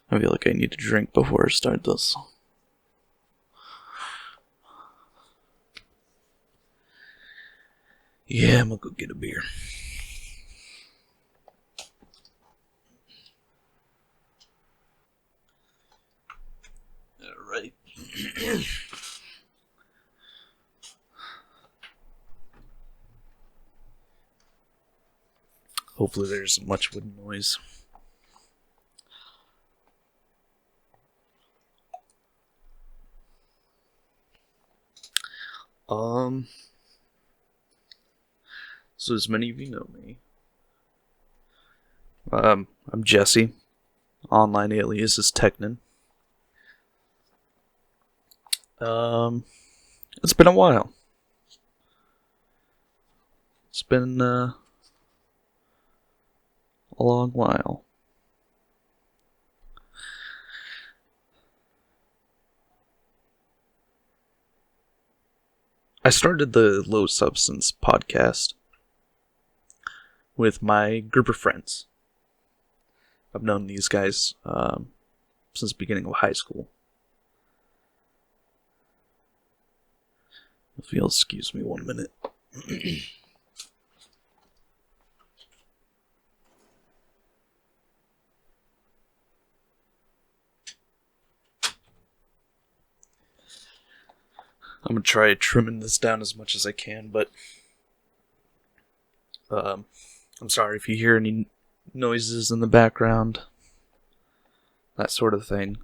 I feel like I need a drink before I start this. Yeah, I'm gonna go get a beer. Alright. Hopefully there isn't much wood noise. So as many of you know me, I'm Jesse. Online alias is Technon. It's been a while. It's been a long while. I started the Low Substance podcast with my group of friends. I've known these guys since the beginning of high school. If you'll excuse me 1 minute. I'm gonna try trimming this down as much as I can, but I'm sorry if you hear any noises in the background, that sort of thing.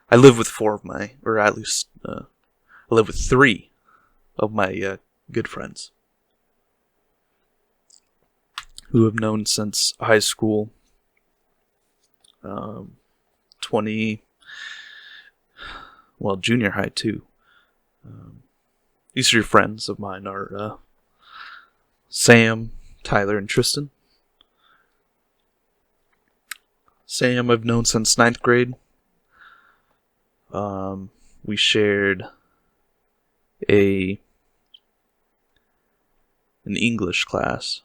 I live with I live with 3 of my good friends who have known since high school. Junior high too. These 3 friends of mine are Sam, Tyler, and Tristan. Sam I've known since 9th grade. We shared an English class.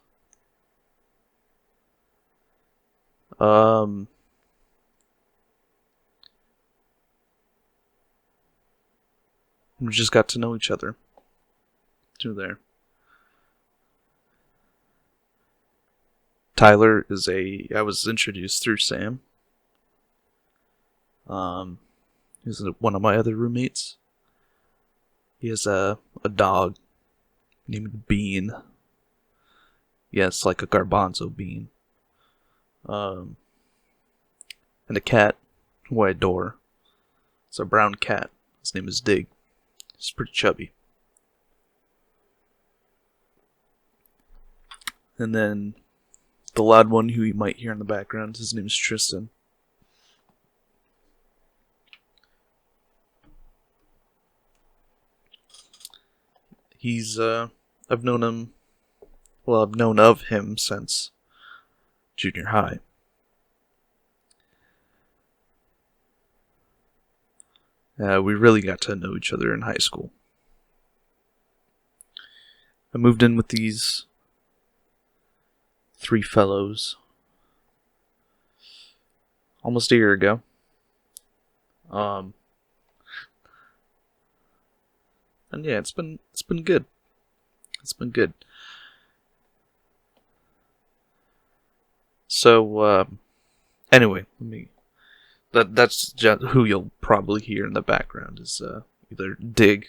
We just got to know each other through there. Tyler I was introduced through Sam. He's one of my other roommates. He has a dog named Bean. Yes, like a garbanzo bean. And a cat who I adore. It's a brown cat. His name is Dig. He's pretty chubby. And then the loud one who you might hear in the background, his name is Tristan. I've known of him since junior high. We really got to know each other in high school. I moved in with these 3 fellows almost a year ago. And yeah, it's been good. It's been good. So anyway, that's just who you'll probably hear in the background is either Dig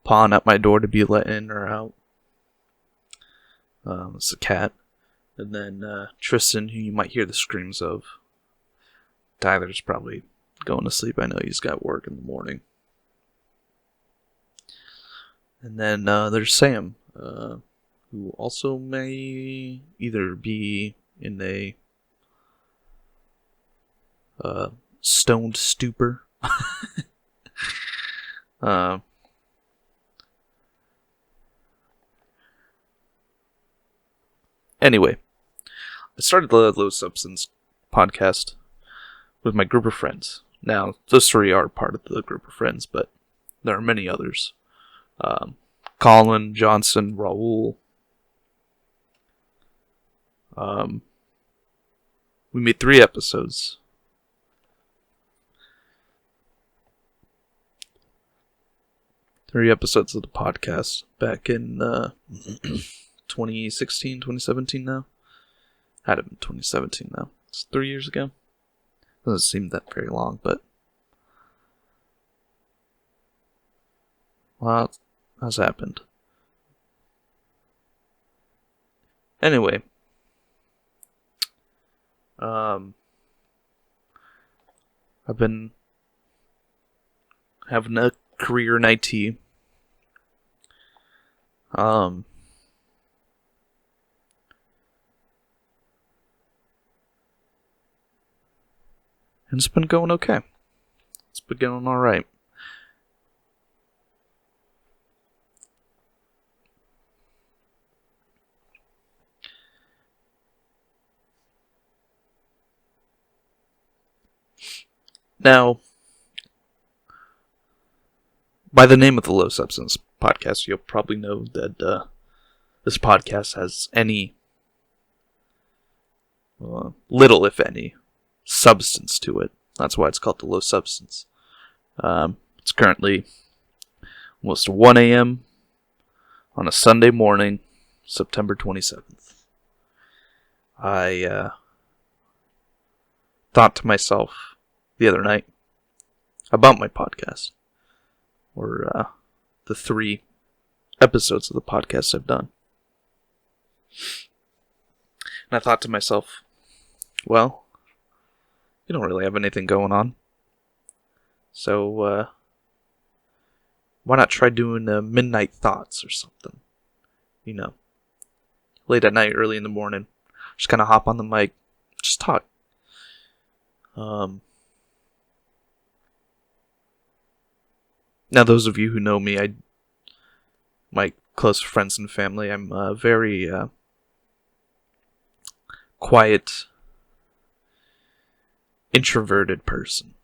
pawing at my door to be let in or out. It's a cat. And then Tristan, who you might hear the screams of. Tyler's probably going to sleep. I know he's got work in the morning. And then there's Sam, who also may either be in a stoned stupor. Anyway, I started the Low Substance podcast with my group of friends. Now, those 3 are part of the group of friends, but there are many others. Colin, Johnson, Raul. We made 3 episodes. 3 episodes of the podcast back in 2016, 2017 now. Had it been 2017 now. It's 3 years ago. Doesn't seem that very long, but... Well, that's happened. Anyway. I've been having a career in IT. And it's been going okay. It's been going alright. Now, by the name of the Low Substance Podcast, you'll probably know that this podcast has any, little if any, substance to it. That's why it's called the Low Substance. It's currently almost 1 a.m. on a Sunday morning, September 27th. I thought to myself the other night about my podcast, or the 3 episodes of the podcast I've done. And I thought to myself, well, you don't really have anything going on. So, why not try doing midnight thoughts or something? You know, late at night, early in the morning. Just kind of hop on the mic, just talk. Now, those of you who know me, my close friends and family, I'm a very quiet, introverted person.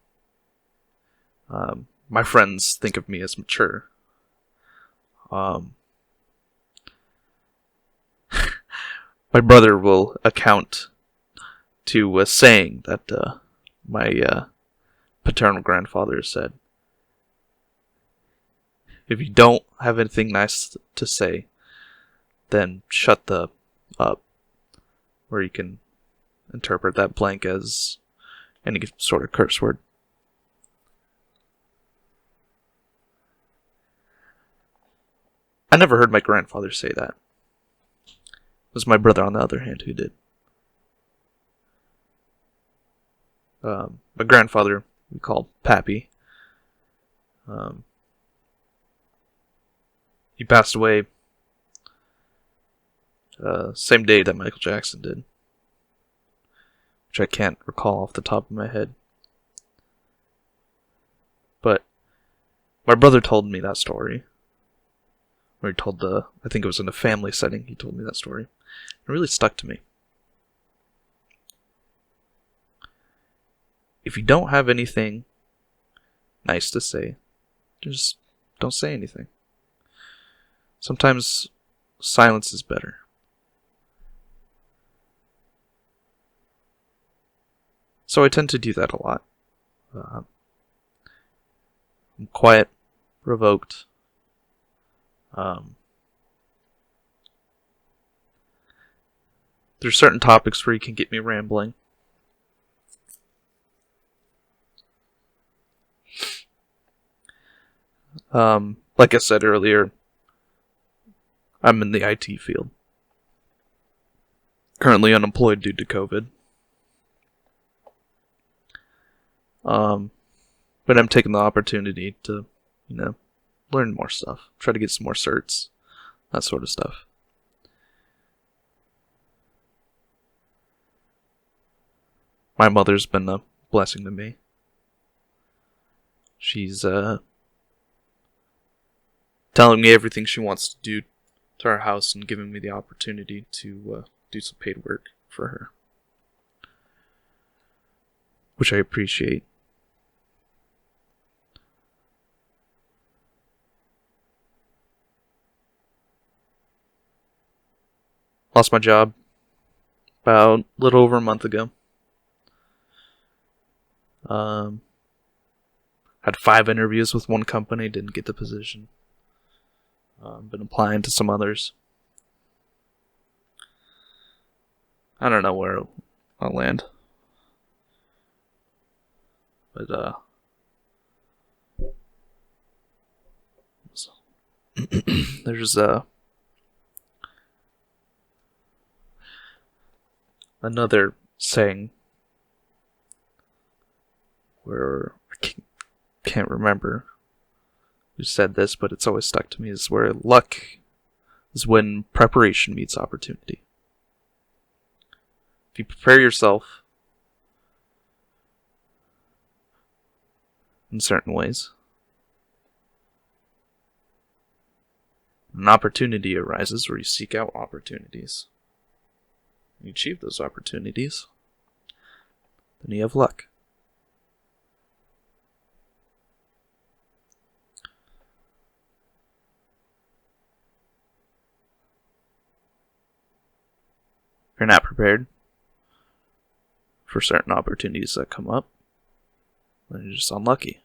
My friends think of me as mature. My brother will account to a saying that my paternal grandfather said. If you don't have anything nice to say, then shut the up. Or you can interpret that blank as any sort of curse word. I never heard my grandfather say that. It was my brother, on the other hand, who did. My grandfather, we call Pappy. He passed away same day that Michael Jackson did, which I can't recall off the top of my head. But my brother told me that story. Where he told I think it was in a family setting, he told me that story. It really stuck to me. If you don't have anything nice to say, just don't say anything. Sometimes silence is better. So I tend to do that a lot. I'm quiet, revoked. There's certain topics where you can get me rambling. Like I said earlier, I'm in the IT field. Currently unemployed due to COVID. But I'm taking the opportunity to, learn more stuff. Try to get some more certs. That sort of stuff. My mother's been a blessing to me. She's, telling me everything she wants to do to our house and giving me the opportunity to do some paid work for her, which I appreciate. Lost my job about a little over a month ago. Had 5 interviews with one company, didn't get the position. Been applying to some others. I don't know where I'll land. But, there's another saying where I can't remember who said this, but it's always stuck to me, is where luck is when preparation meets opportunity. If you prepare yourself in certain ways, an opportunity arises where you seek out opportunities. You achieve those opportunities, then you have luck. If you're not prepared for certain opportunities that come up, then you're just unlucky.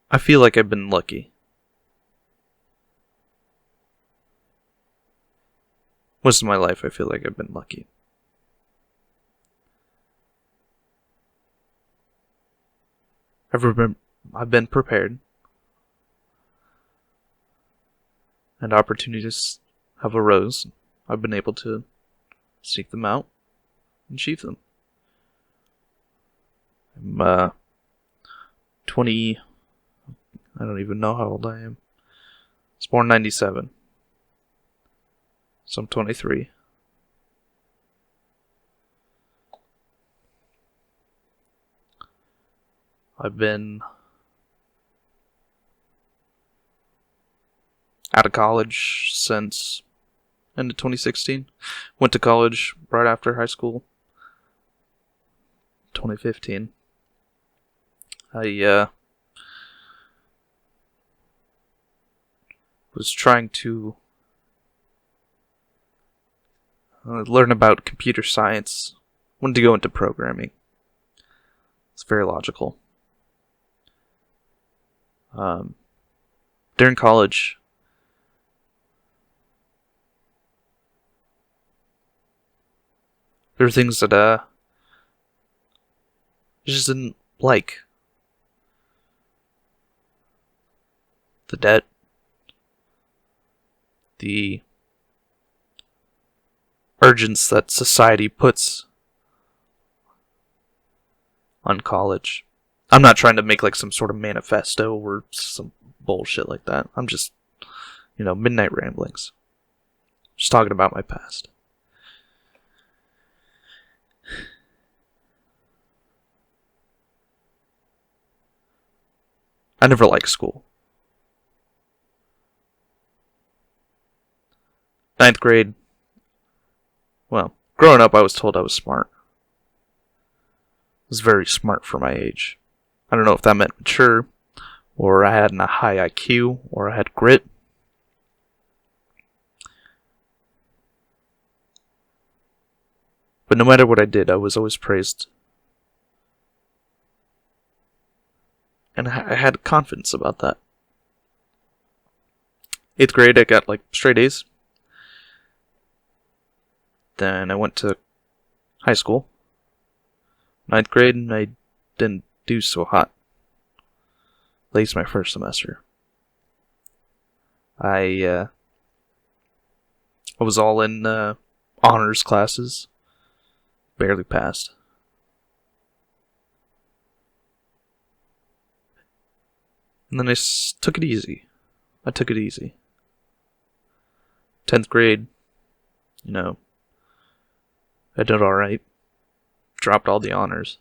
I feel like I've been lucky. Most of my life, I feel like I've been lucky. I've been prepared, and opportunities have arose. I've been able to seek them out and achieve them. I'm 20. I don't even know how old I am. I was born in 97. So I'm 23. I've been out of college since end of 2016. Went to college right after high school. 2015. I was trying to learn about computer science. Wanted to go into programming. It's very logical. During college, there were things that I just didn't like. The debt, the urgence that society puts on college. I'm not trying to make like some sort of manifesto or some bullshit like that. I'm just, midnight ramblings. Just talking about my past. I never liked school. 9th grade. Well, growing up I was told I was smart. I was very smart for my age. I don't know if that meant mature, or I had a high IQ, or I had grit. But no matter what I did, I was always praised. And I had confidence about that. 8th grade, I got like straight A's. Then I went to high school. 9th grade, and I didn't do so hot. At least my first semester. I was all in honors classes. Barely passed. And then I took it easy. I took it easy. 10th grade, I did alright. Dropped all the honors.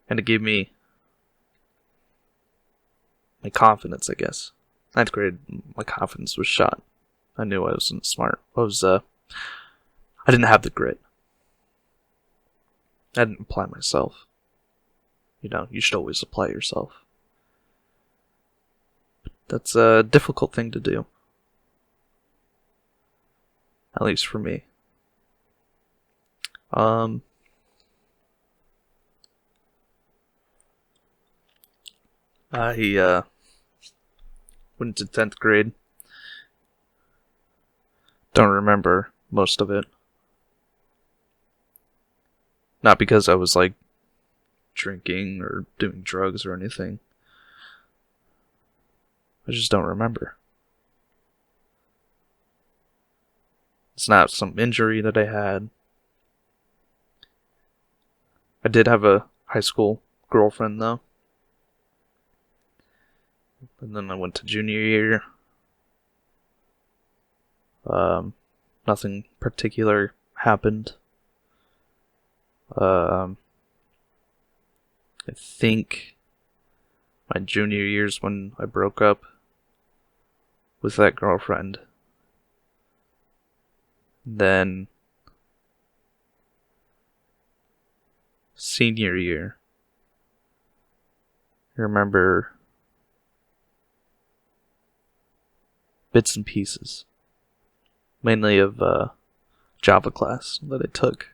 And it gave me my confidence, I guess. 9th grade, my confidence was shot. I knew I wasn't smart. I was I didn't have the grit. I didn't apply myself. You should always apply yourself. That's a difficult thing to do. At least for me. I went to 10th grade. Don't remember most of it. Not because I was like drinking or doing drugs or anything. I just don't remember. It's not some injury that I had. I did have a high school girlfriend though. And then I went to junior year. Nothing particular happened. I think my junior year's when I broke up with that girlfriend. Then senior year, I remember bits and pieces, mainly of Java class that I took,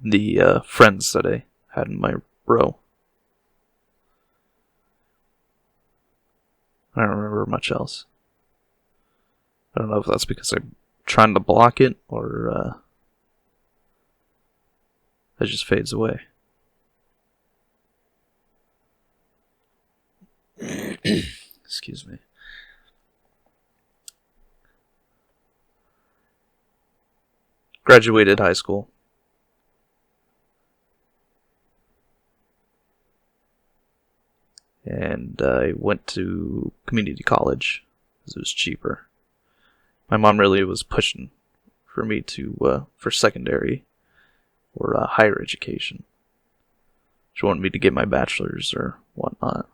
the friends that I had in my row. I don't remember much else. I don't know if that's because I'm trying to block it or it just fades away. Excuse me. Graduated high school. And I went to community college because it was cheaper. My mom really was pushing for me to for secondary or higher education. She wanted me to get my bachelor's or whatnot.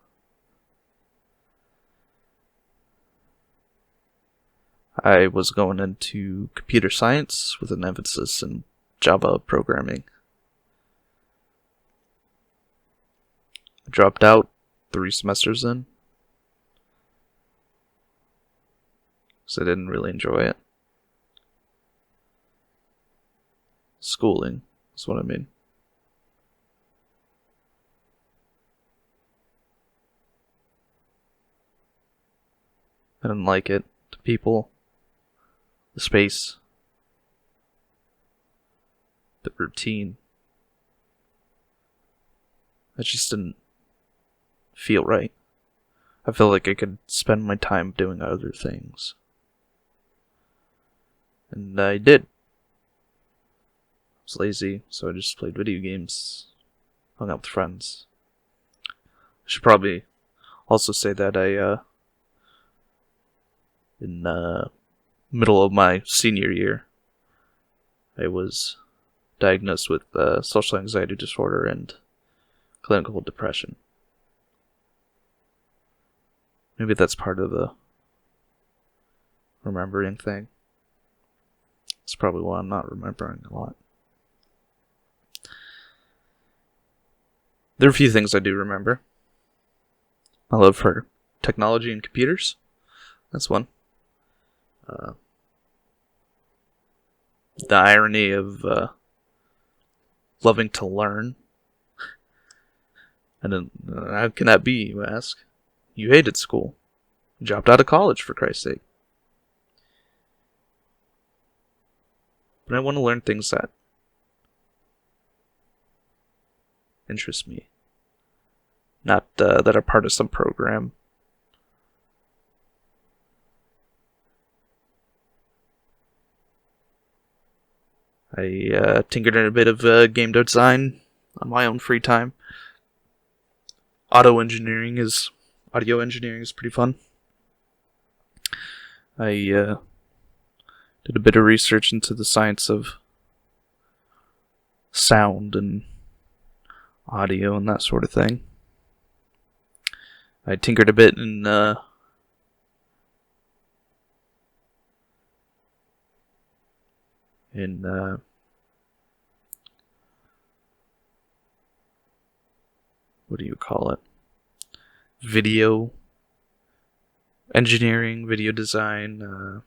I was going into computer science with an emphasis in Java programming. I dropped out 3 semesters in because I didn't really enjoy it. Schooling is what I mean. I didn't like it. The people, the space, the routine. It just didn't feel right. I felt like I could spend my time doing other things. And I did. I was lazy, so I just played video games, hung out with friends. I should probably also say that in the middle of my senior year, I was diagnosed with social anxiety disorder and clinical depression. Maybe that's part of the remembering thing. It's probably why I'm not remembering a lot. There are a few things I do remember. My love for technology and computers. That's one. The irony of loving to learn. And then, how can that be, you ask? You hated school. You dropped out of college, for Christ's sake. But I want to learn things that interest me. Not that are part of some program. I tinkered in a bit of game design on my own free time. Audio engineering is pretty fun. I did a bit of research into the science of sound and audio and that sort of thing. I tinkered a bit in in what do you call it? Video engineering, video design,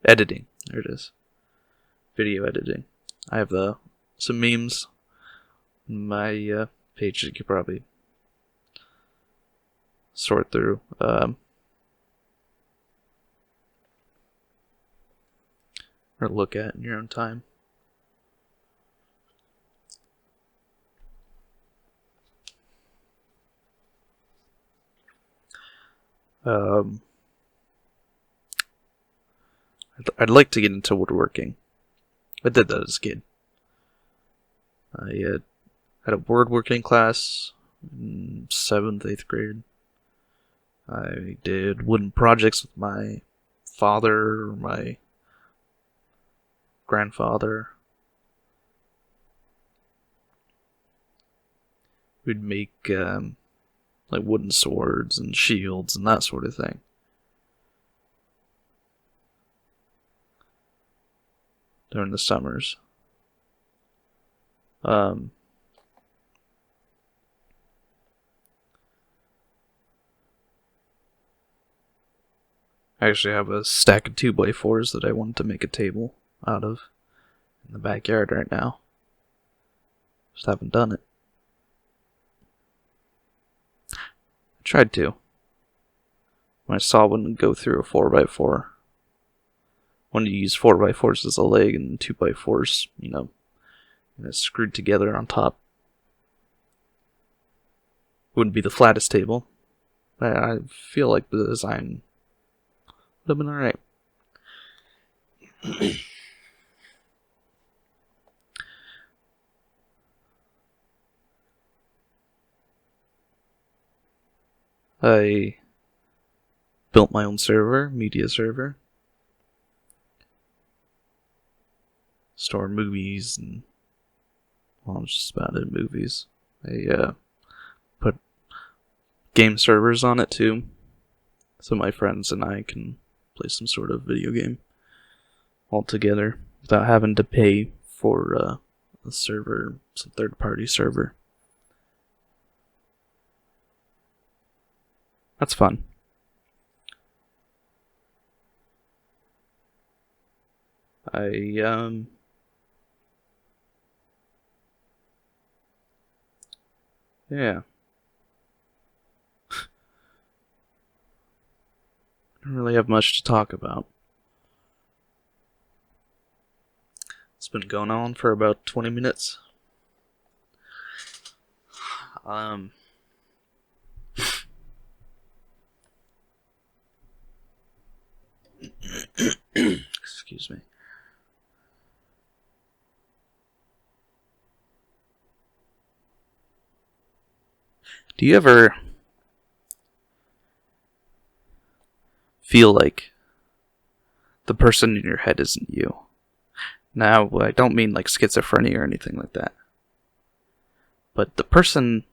editing. There it is. Video editing. I have some memes on my page that you could probably sort through. Or look at in your own time. I'd like to get into woodworking. I did that as a kid. I had a woodworking class in 7th, 8th grade. I did wooden projects with my father, my grandfather. We'd make like wooden swords and shields and that sort of thing. During the summers. I actually have a stack of 2x4s that I wanted to make a table out of in the backyard right now. Just haven't done it. I tried to. When I saw one go through a 4x4. When you use 4x4s as a leg and 2x4s, screwed together on top. Wouldn't be the flattest table. But I feel like the design would have been alright. I built my own server, media server. Store movies and, well, just about it, movies. I put game servers on it too, so my friends and I can play some sort of video game all together without having to pay for a server, some third-party server. That's fun. Yeah. I don't really have much to talk about. It's been going on for about 20 minutes. Excuse me. Do you ever feel like the person in your head isn't you? Now, I don't mean like schizophrenia or anything like that. But the person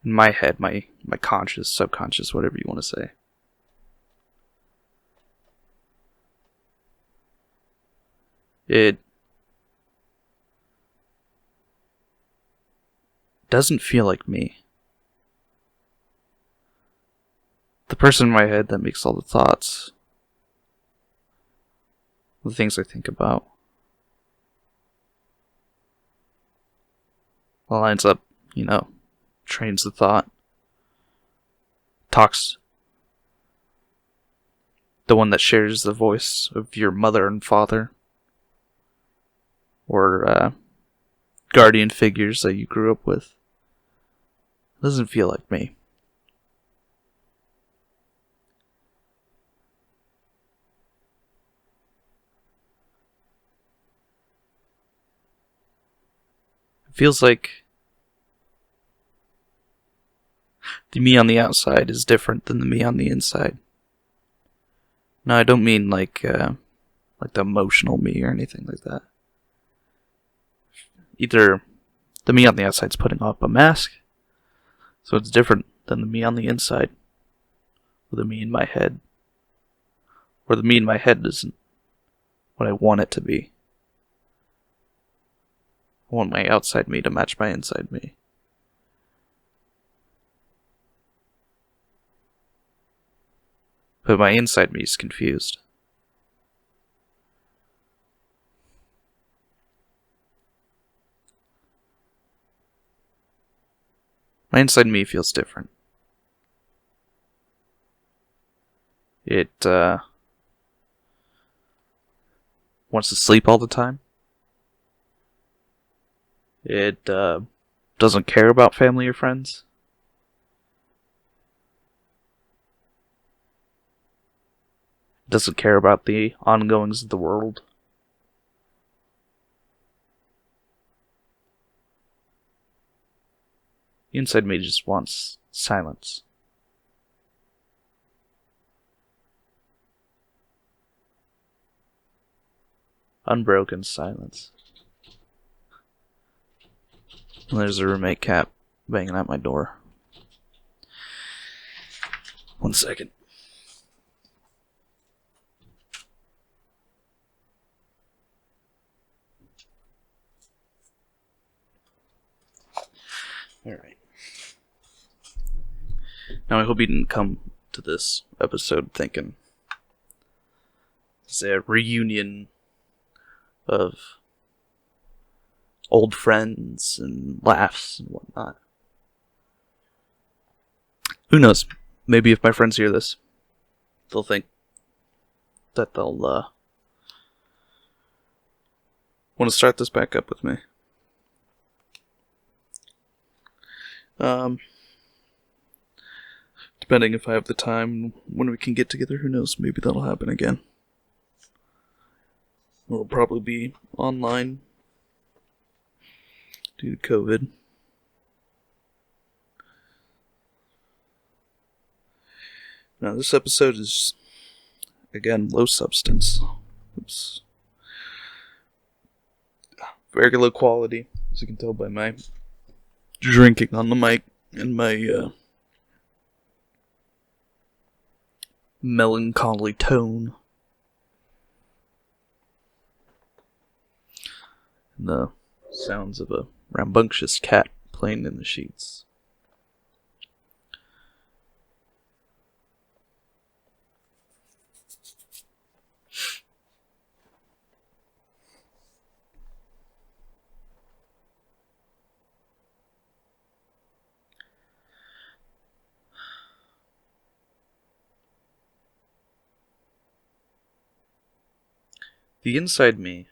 in my head, my conscious, subconscious, whatever you want to say. It doesn't feel like me. The person in my head that makes all the thoughts, the things I think about, lines up, trains the thought, talks, the one that shares the voice of your mother and father, or guardian figures that you grew up with. It doesn't feel like me. It feels like the me on the outside is different than the me on the inside. No, I don't mean like the emotional me or anything like that. Either the me on the outside's putting up a mask, so it's different than the me on the inside, or the me in my head, or the me in my head isn't what I want it to be. I want my outside me to match my inside me. But my inside me is confused. My inside me feels different. It wants to sleep all the time. It doesn't care about family or friends. It doesn't care about the ongoings of the world. The inside me just wants silence. Unbroken silence. And there's a roommate cat banging at my door. 1 second. Alright. Now I hope you didn't come to this episode thinking it's a reunion of old friends and laughs and whatnot. Who knows? Maybe if my friends hear this, they'll think that they'll want to start this back up with me. Depending if I have the time when we can get together, who knows? Maybe that'll happen again. It'll probably be online due to COVID. Now, this episode is, again, low substance. Oops. Very low quality, as you can tell by my drinking on the mic and my melancholy tone. And the sounds of a rambunctious cat playing in the sheets. The inside me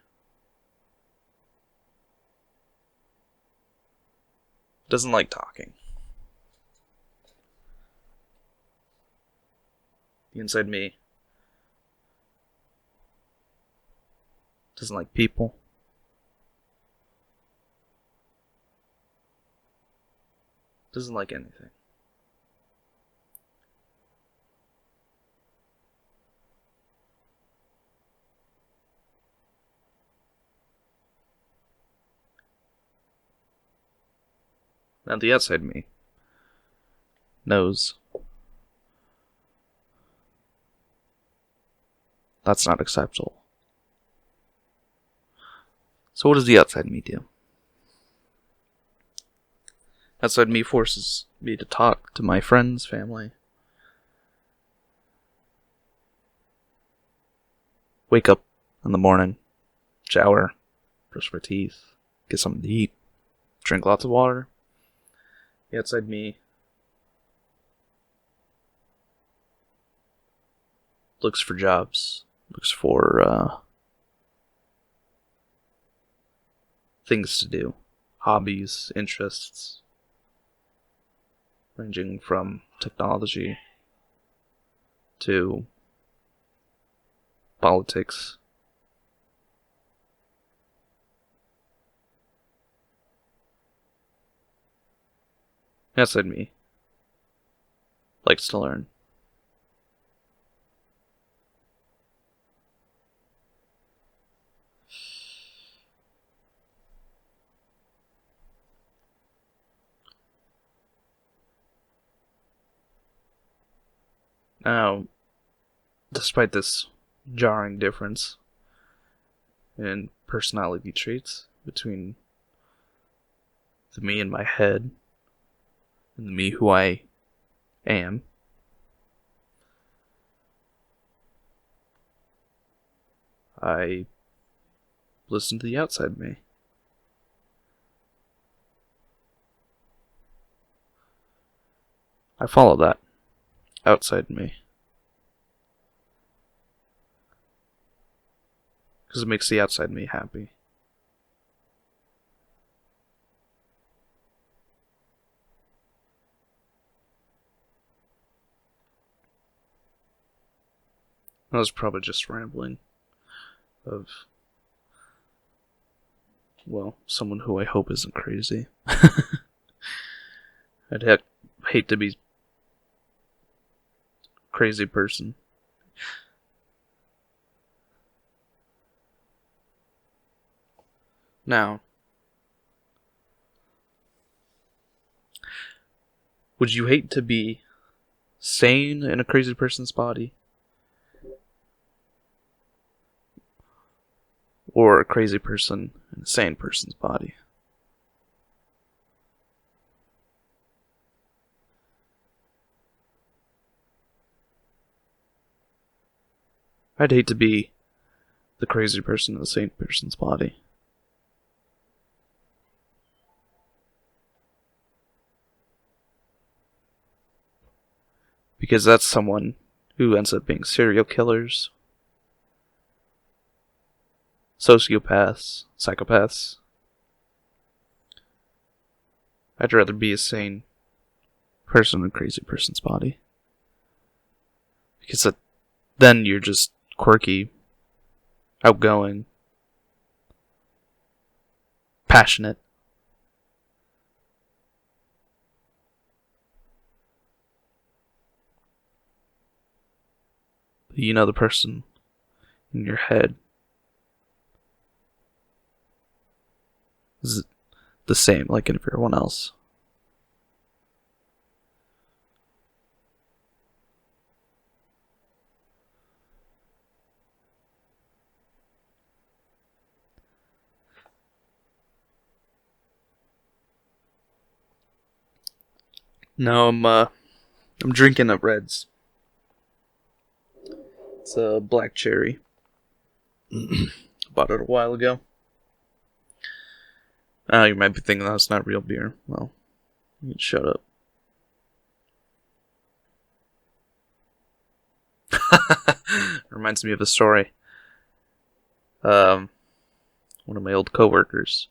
doesn't like talking. The inside me doesn't like people. Doesn't like anything. Now the outside me knows that's not acceptable. So what does the outside me do? Outside me forces me to talk to my friends, family. Wake up in the morning, shower, brush my teeth, get something to eat, drink lots of water. The outside me looks for jobs, looks for things to do, hobbies, interests, ranging from technology to politics. The outside me likes to learn. Now, despite this jarring difference, and personality traits between the me in my head and the me who I am. I listen to the outside me. I follow that outside me. Because it makes the outside me happy. I was probably just rambling of, well, someone who I hope isn't crazy. I'd hate to be a crazy person. Now, would you hate to be sane in a crazy person's body? Or a crazy person in a sane person's body? I'd hate to be the crazy person in the sane person's body. Because that's someone who ends up being serial killers, sociopaths, psychopaths. I'd rather be a sane person in a crazy person's body. Because then you're just quirky, outgoing, passionate. You know the person in your head is the same like everyone else. Now I'm drinking a Reds. It's a black cherry. Bought it a while ago. You might be thinking that's not real beer. Well, you can shut up. Reminds me of a story. One of my old coworkers.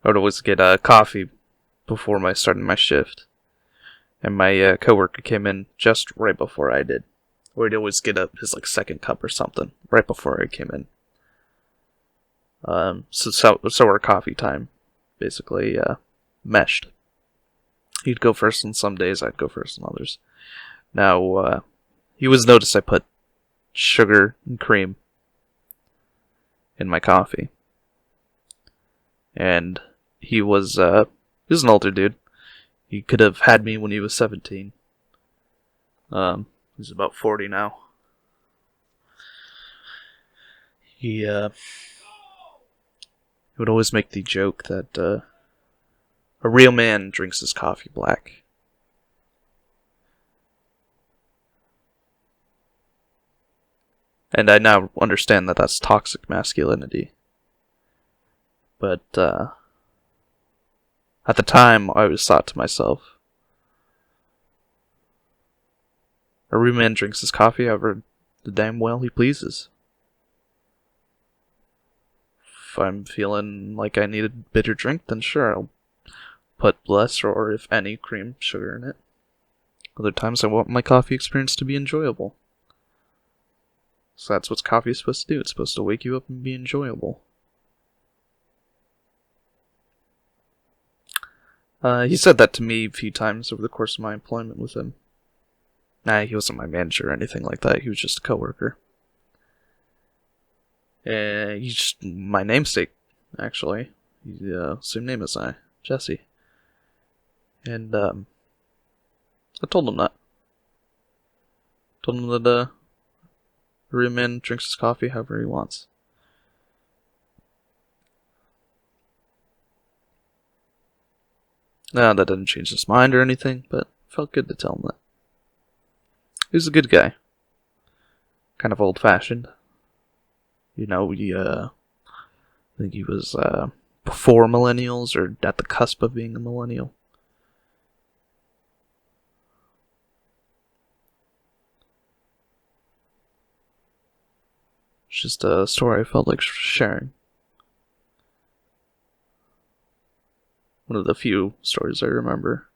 I would always get coffee before starting my shift, and my coworker came in just right before I did. Or he'd always get up his second cup or something right before I came in. So our coffee time basically meshed. He'd go first on some days, I'd go first on others. Now, he was noticed I put sugar and cream in my coffee. And he was an older dude. He could have had me when he was 17. He's about 40 now. He would always make the joke that a real man drinks his coffee black. And I now understand that that's toxic masculinity. But at the time, I always thought to myself, a real man drinks his coffee however the damn well he pleases. If I'm feeling like I need a bitter drink, then sure, I'll put less or if any cream sugar in it. Other times I want my coffee experience to be enjoyable. So that's what coffee is supposed to do. It's supposed to wake you up and be enjoyable. He said that to me a few times over the course of my employment with him. Nah, he wasn't my manager or anything like that. He was just a coworker. He's just my namesake, actually. He's same name as I, Jesse. And I told him that. Told him that a real man drinks his coffee however he wants. Nah, that didn't change his mind or anything, but felt good to tell him that. He was a good guy. Kind of old-fashioned. You know, I think he was before millennials or at the cusp of being a millennial. It's just a story I felt like sharing. One of the few stories I remember.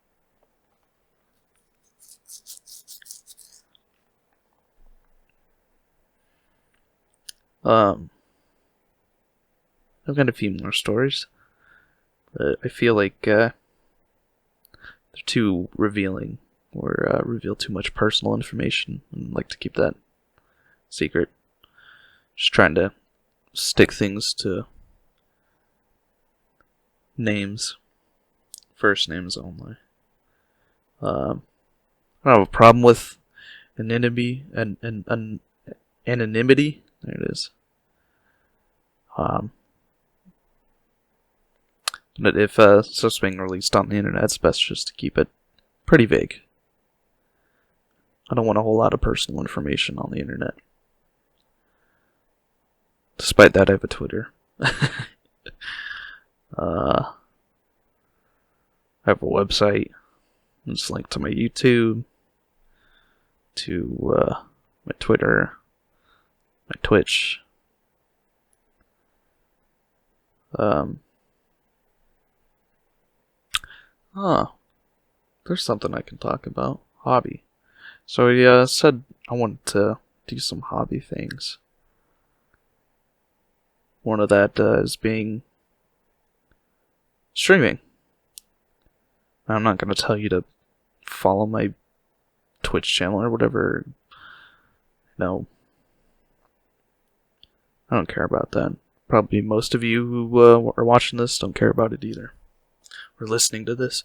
I've got a few more stories, but I feel like they're too revealing or reveal too much personal information, and I'd like to keep that secret. Just trying to stick things to names, first names only. I don't have a problem with anonymity, anonymity. There it is. But if stuff's being released on the internet, it's best just to keep it pretty vague. I don't want a whole lot of personal information on the internet. Despite that, I have a Twitter. I have a website. It's linked to my YouTube, to my Twitter, my Twitch. There's something I can talk about. Hobby. So I said I wanted to do some hobby things. One of that is being streaming. I'm not going to tell you to follow my Twitch channel or whatever. No. I don't care about that. Probably most of you who are watching this don't care about it either. Or listening to this.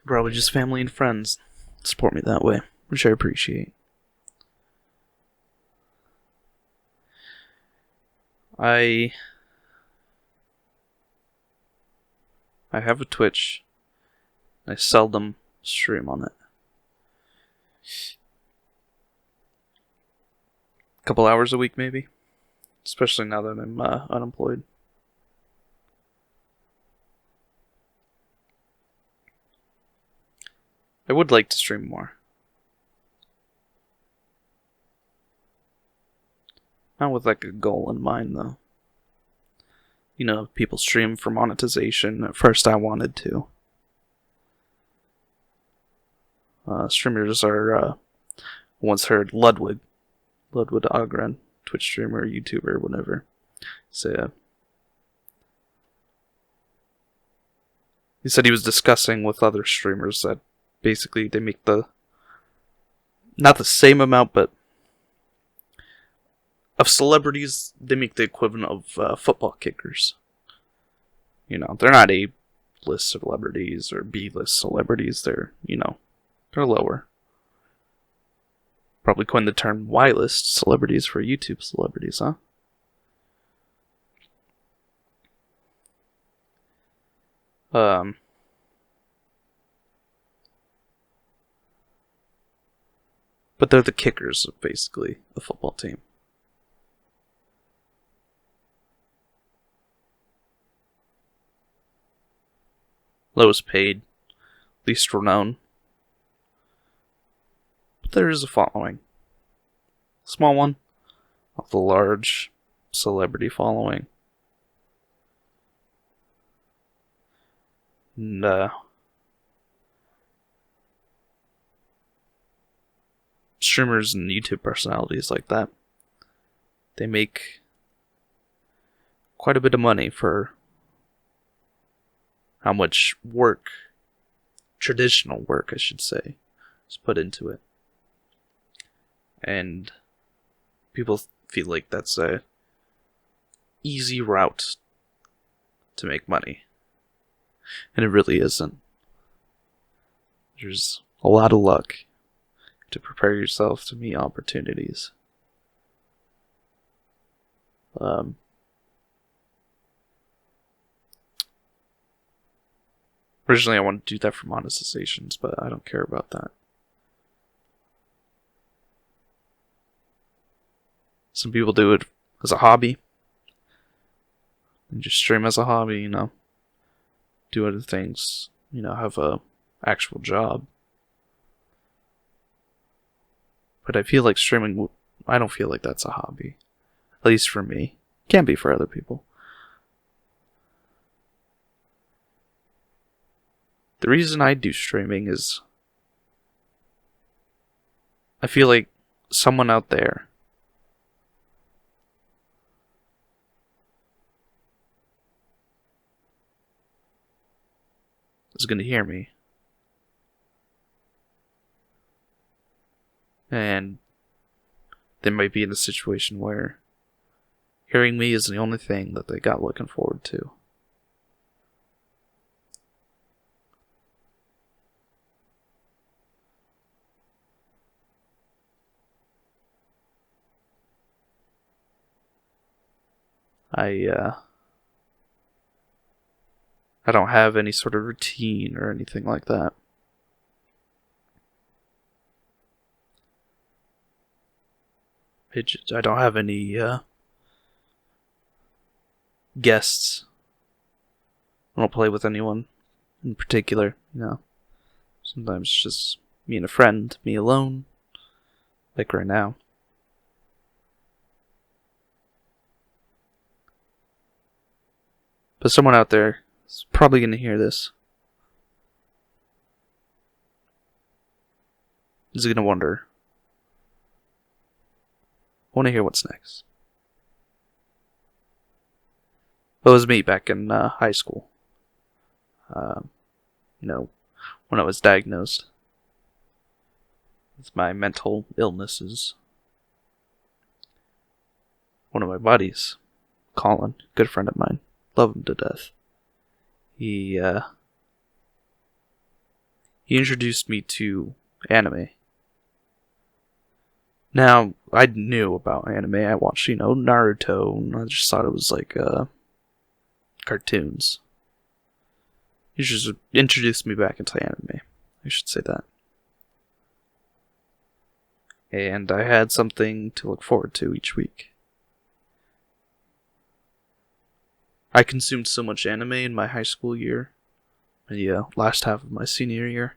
Probably just family and friends support me that way, which I appreciate. I have a Twitch. I seldom stream on it. A couple hours a week, maybe. Especially now that I'm unemployed. I would like to stream more. Not with like a goal in mind, though. You know, people stream for monetization. At first, I wanted to. Streamers are, once heard Ludwig Ogren, Twitch streamer, YouTuber, whatever. So, he said he was discussing with other streamers that basically they make not the same amount, but of celebrities, they make the equivalent of football kickers. You know, they're not A-list celebrities or B-list celebrities. They're lower. Probably coined the term Y-list celebrities for YouTube celebrities, huh? But they're the kickers of basically a football team. Lowest paid, least renowned. But there is a following. Small one, of the large celebrity following. And streamers and YouTube personalities like that, they make quite a bit of money for how much work, traditional work I should say, is put into it. And people feel like that's a easy route to make money. And it really isn't. There's a lot of luck to prepare yourself to meet opportunities. Originally, I wanted to do that for monetizations, but I don't care about that. Some people do it as a hobby. And just stream as a hobby, do other things, have a actual job. But I feel like streaming, I don't feel like that's a hobby. At least for me. Can be for other people. The reason I do streaming is I feel like someone out there is going to hear me. And they might be in a situation where hearing me is the only thing that they got looking forward to. I don't have any sort of routine or anything like that. I don't have any guests. I don't play with anyone in particular, Sometimes it's just me and a friend, me alone, like right now. But someone out there is probably going to hear this. Is going to wonder, I want to hear what's next. Well, it was me back in high school. When I was diagnosed with my mental illnesses. One of my buddies, Colin, good friend of mine, love him to death. He introduced me to anime. Now, I knew about anime. I watched, Naruto, and I just thought it was like cartoons. He just introduced me back into anime. I should say that. And I had something to look forward to each week. I consumed so much anime in my high school year. The last half of my senior year.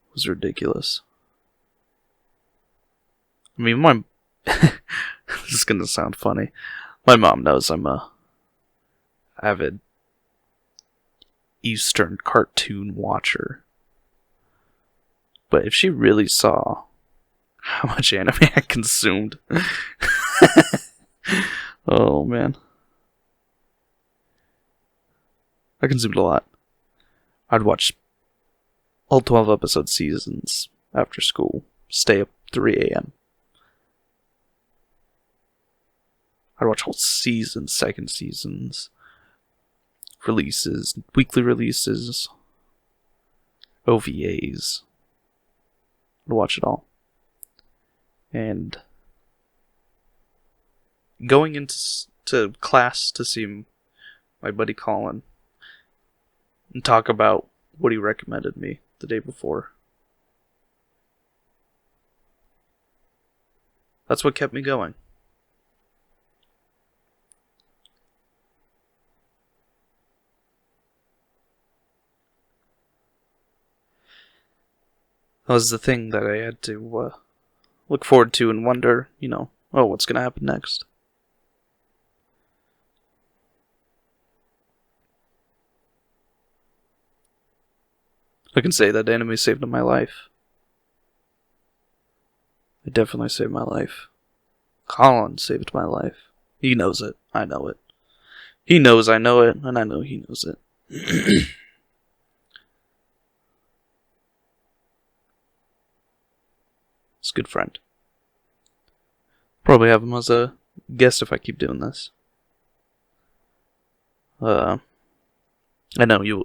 It was ridiculous. I mean, this is gonna sound funny. My mom knows I'm a avid Eastern cartoon watcher. But if she really saw how much anime I consumed. Oh, man. I consumed a lot. I'd watch all 12 episode seasons after school. Stay up 3 a.m. I'd watch whole seasons, second seasons, releases, weekly releases, OVAs. I'd watch it all. And going into class to see my buddy Colin and talk about what he recommended me the day before. That's what kept me going. That was the thing that I had to look forward to and wonder, what's going to happen next? I can say that anime saved my life. It definitely saved my life. Colin saved my life. He knows it. I know it. He knows I know it, and I know he knows it. He's a good friend. Probably have him as a guest if I keep doing this. I know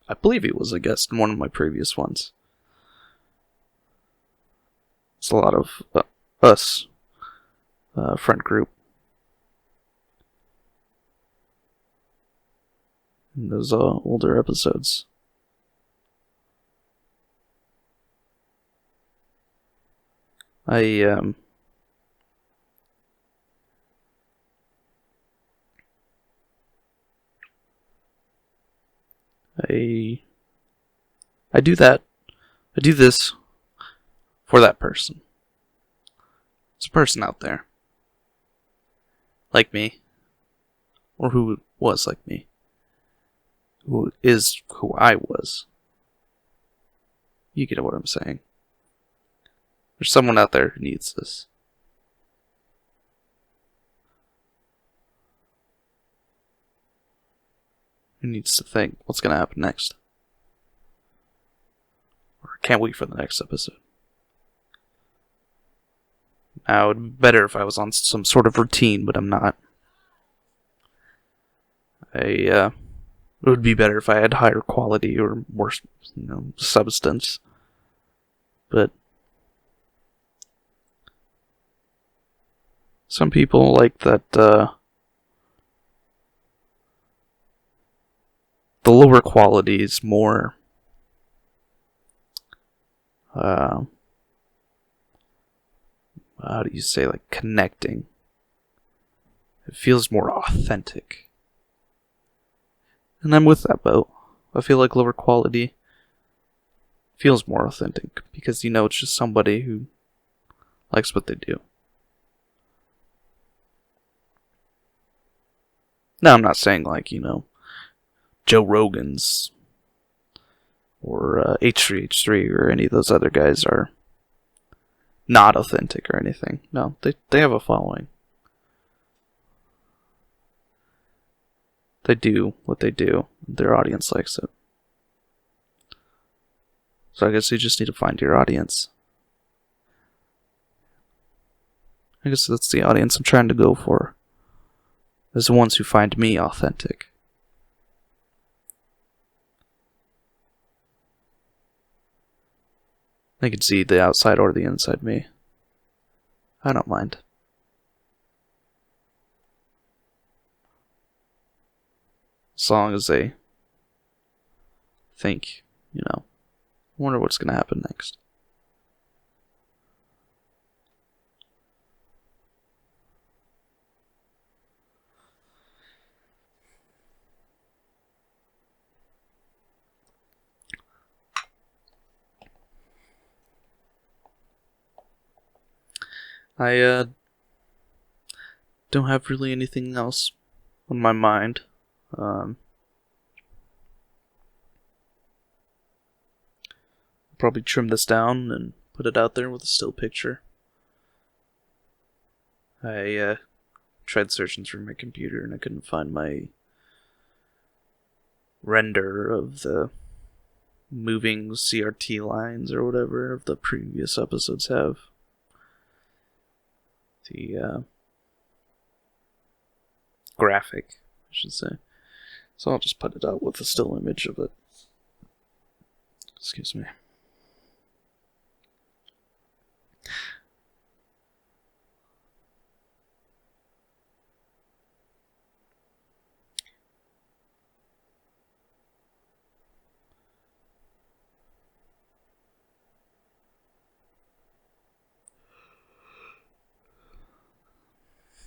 I believe he was a guest in one of my previous ones. It's a lot of us, friend group. in those older episodes. I do that. I do this for that person. There's a person out there like me, or who was like me, who is who I was. You get what I'm saying. There's someone out there who needs this. Who needs to think what's going to happen next. Or can't wait for the next episode. Now, it would be better if I was on some sort of routine, but I'm not. It would be better if I had higher quality or more, substance. But some people like that, the lower quality is more, how do you say, like, connecting. It feels more authentic. And I'm with that boat. I feel like lower quality feels more authentic because it's just somebody who likes what they do. Now, I'm not saying like, Joe Rogan's or H3H3 or any of those other guys are not authentic or anything. No, they have a following. They do what they do. Their audience likes it. So I guess you just need to find your audience. I guess that's the audience I'm trying to go for. Is the ones who find me authentic. They can see the outside or the inside me. I don't mind. As long as they think, I wonder what's going to happen next. I don't have really anything else on my mind. Probably trim this down and put it out there with a still picture. I tried searching through my computer and I couldn't find my render of the moving CRT lines or whatever the previous episodes have. The graphic, I should say. So I'll just put it out with a still image of it. Excuse me.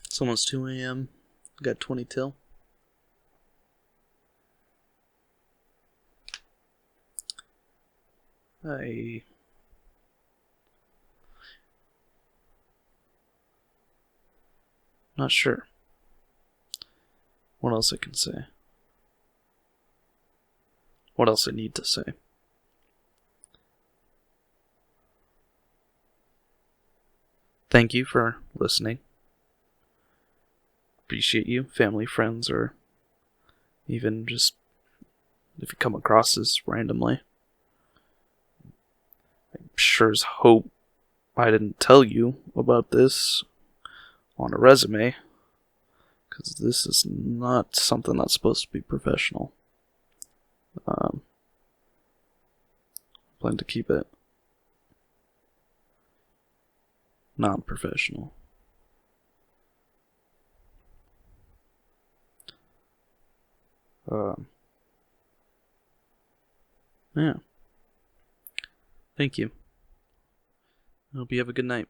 It's almost 2 a.m. Got 20 till. Not sure what else I can say. What else I need to say. Thank you for listening. Appreciate you, family, friends, or even just if you come across this randomly. I sure as hope I didn't tell you about this on a resume, because this is not something that's supposed to be professional. Plan to keep it non-professional. Yeah. Thank you. I hope you have a good night.